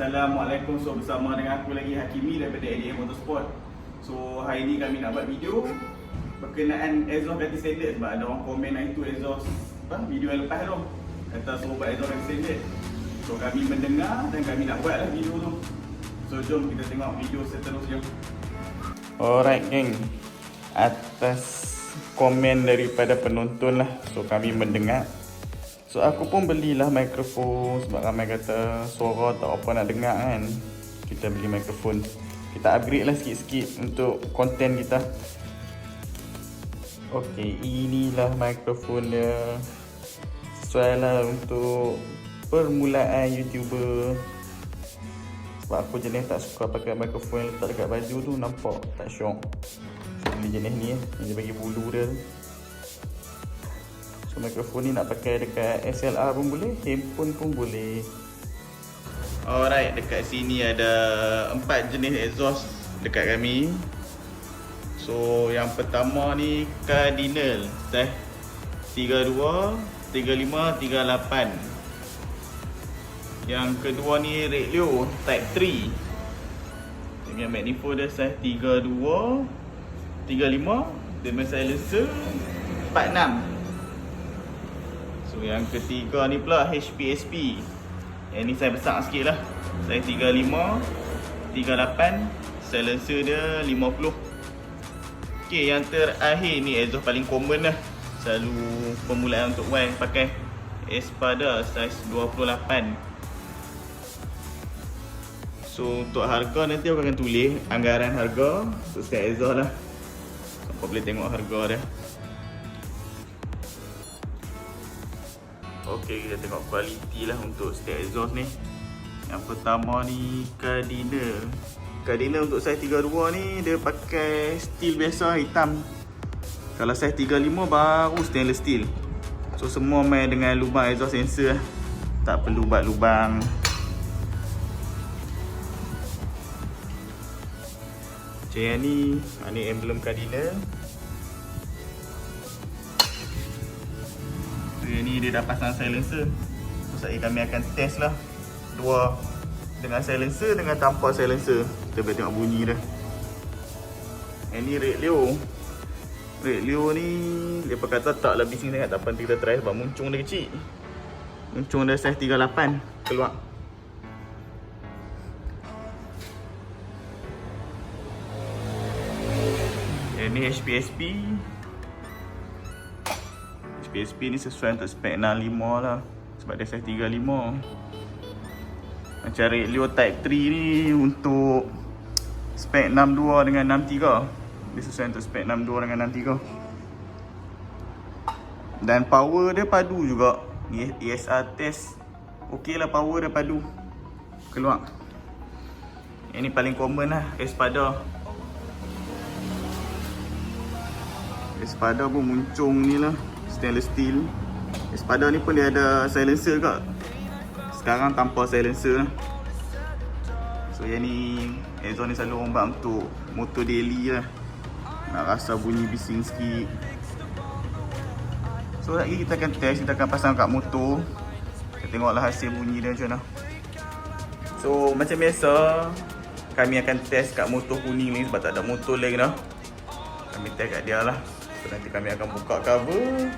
Assalamualaikum. So bersama dengan aku lagi Hakimi daripada ADM Motorsport. So hari ni kami nak buat video berkenaan Exzos ganti standard. Sebab ada orang komen hari tu Exzos video yang lepas tu kata suruh buat Exzos ganti standard. So kami mendengar dan kami nak buat lah video tu. So jom kita tengok video seterusnya. Alright geng, atas komen daripada penonton lah, so kami mendengar. So aku pun belilah mikrofon sebab ramai kata suara tak apa nak dengar kan. Kita beli mikrofon, kita upgrade lah sikit-sikit untuk konten kita. Okay, inilah mikrofon dia. Sesuai lah untuk permulaan YouTuber. Sebab aku jenis tak suka pakai mikrofon yang letak dekat baju tu, nampak tak syok. So beli jenis ni yang dia bagi bulu dia. So mikrofon ni nak pakai dekat SLR pun boleh, handphone pun boleh. Alright, dekat sini ada 4 jenis exhaust dekat kami. So yang pertama ni Cardinals teh 32, 35, 38. Yang kedua ni Radio Type 3 dengan magnifier dia size 32, 35 dengan silencer 46. So yang ketiga ni pula HPSP. Yang ni size besar sikit lah, size 35, 38, silencer dia 50. Okay, yang terakhir ni exhaust paling common lah, selalu permulaan untuk Y pakai Espada size 28. So untuk harga nanti aku akan tulis anggaran harga untuk setiap exhaust lah, so, kau boleh tengok harga dia. Ok, kita tengok kualiti lah untuk setiap exhaust ni. Yang pertama ni Cardinals. Cardinals untuk size 32 ni dia pakai steel biasa hitam. Kalau size 35 baru stainless steel. So semua main dengan lubang exhaust sensor lah, tak perlu buat lubang. Macam yang ni, ni emblem Cardinals. Yang ni dia dah pasang silencer. So kami akan test lah dua, dengan silencer dengan tanpa silencer. Kita boleh tengok bunyi dia. Yang ni radio. Radio ni dia kata taklah bising sangat, tak penting kita try sebab muncung dia kecil. Muncung dia size 38 keluar. Yang ni HPSP. HPSP ni sesuai untuk spek 65 lah, sebab dia size 35. Macam radio Type 3 ni untuk spek 62 dengan 63. Dia sesuai untuk spek 62 dengan 63. Dan power dia padu juga. ESR test ok lah, power dia padu keluar. Yang ni paling common lah, Espada. Espada pun muncung ni lah, stainless steel. Espada ni pun dia ada silencer kat. Sekarang tanpa silencer. So yang ni Exzos ni selalu orang buat untuk motor daily lah, nak rasa bunyi bising sikit. So lagi kita akan test, kita akan pasang kat motor. Kita tengoklah hasil bunyi dia macam mana. So macam biasa kami akan test kat motor kuning ni sebab tak ada motor lagi dah. Kami test kat dia lah. So nanti kami akan buka cover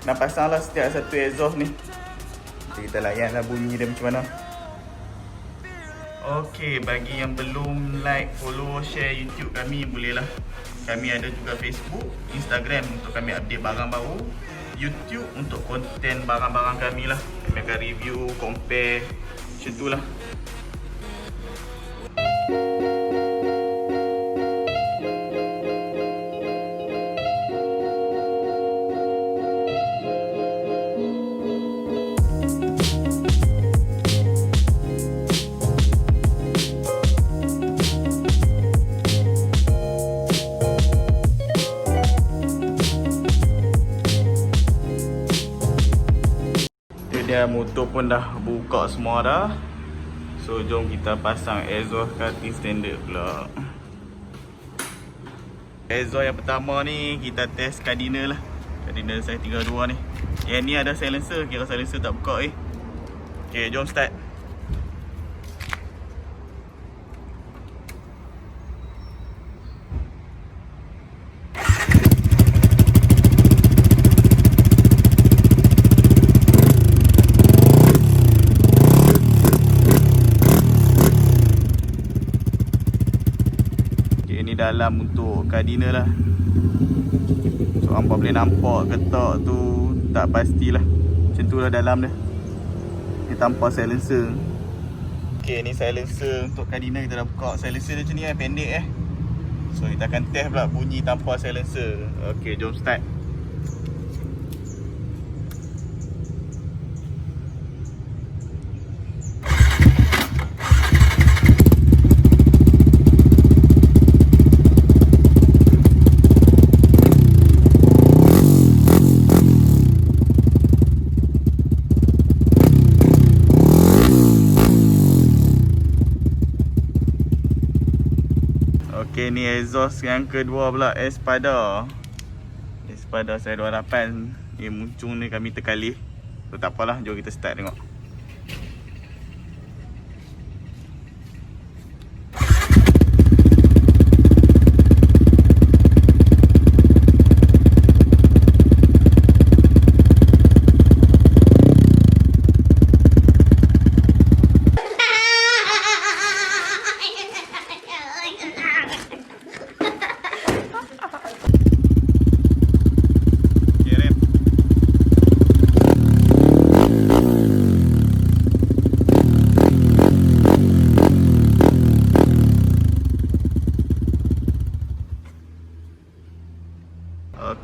dan pasanglah setiap satu exhaust ni. Jadi kita layanlah bunyi dia macam mana. Ok, bagi yang belum like, follow, share YouTube kami, bolehlah. Kami ada juga Facebook, Instagram untuk kami update barang baru, YouTube untuk konten barang-barang kami lah. Kami akan review, compare, macam tu lah. Dia motor pun dah buka semua dah. So jom kita pasang exhaust cutting standard pula. Exhaust yang pertama ni kita test Cardinals lah. Cardinals size 32 ni. Yang ni ada silencer, kira silencer tak buka Okay, jom start. dalam untuk Cardinals lah. So hampa boleh nampak ketak tu tak pastilah. Macam tu lah dalam dia. Ni tanpa silencer. Okay, ni silencer untuk Cardinals. Kita dah buka silencer dia macam ni pendek So kita akan test pula bunyi tanpa silencer. Okay, jom start. Okay, ni exhaust yang kedua pula, Espada saya 28. Ni muncung ni kami terkalih. So tak apalah, jom kita start tengok.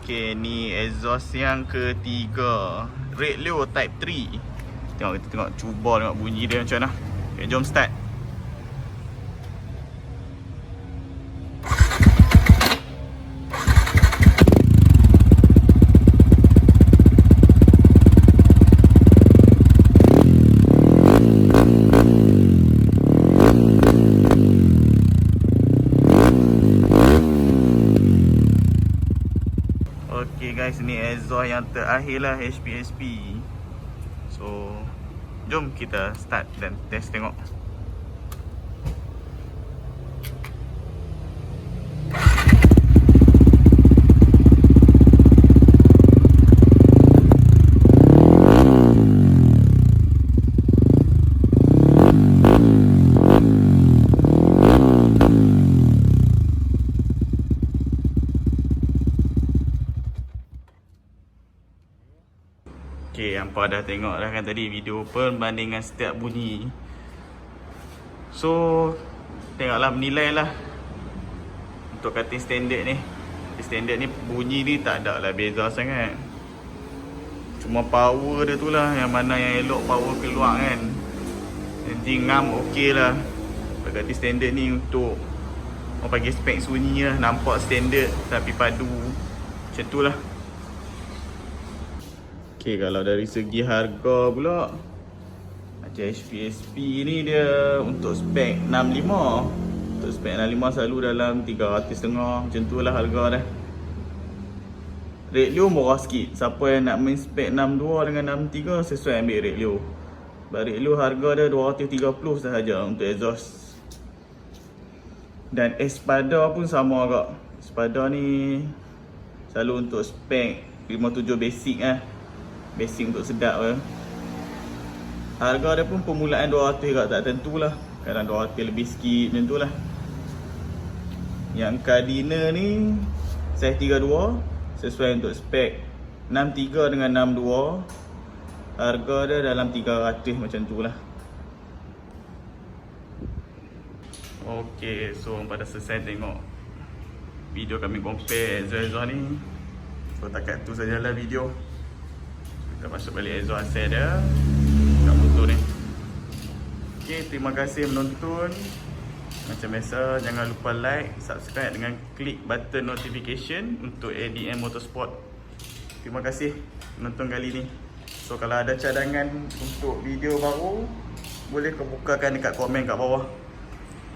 Okay, ni exhaust yang ketiga, radio type 3. Kita tengok cuba tengok bunyi dia macam mana. Okay, jom start. Okay guys, ni exhaust yang terakhir lah, HPSP. So jom kita start dan test tengok. Okay, hampa dah tengok dah kan tadi video perbandingan setiap bunyi. So tengoklah, menilai lah untuk cutting standard ni. Standard ni bunyi ni tak ada lah beza sangat. Cuma power dia tu lah, yang mana yang elok power keluar kan. Nanti ngam okey lah. Cutting standard ni untuk orang panggil spek sunyi lah. Nampak standard tapi padu. Macam tu lah. Okay, kalau dari segi harga pula, macam HPSP ni dia untuk spek 65. Untuk spek 65 selalu dalam 300.5. Macam tu lah harga dah. Radio murah sikit. Siapa yang nak main spek 62 dengan 63, sesuai ambil radio. Radio harga dia 230 sahaja untuk exhaust. Dan Espada pun sama agak. Espada ni selalu untuk spek 57 basic lah. Basic untuk sedap ke. Harga dia pun permulaan 200 kat, tak tentulah. Kadang 200 lebih sikit macam tu lah. Yang Cardinals ni size 32, sesuai untuk spek 63 dengan 62. Harga dia dalam 300 macam tu lah. Okay, so pada selesai tengok video kami compare exhaust ni. So takat tu sajalah video. Kita masuk balik exhaust dia kat motor ni. Okay, terima kasih menonton. Macam biasa, jangan lupa like, subscribe dengan klik button notification untuk ADM Motorsport. Terima kasih menonton kali ni. So kalau ada cadangan untuk video baru, boleh bukakan dekat komen kat bawah.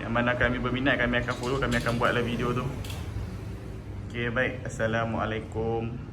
Yang mana kami berminat, kami akan follow, kami akan buatlah video tu. Okay, baik. Assalamualaikum.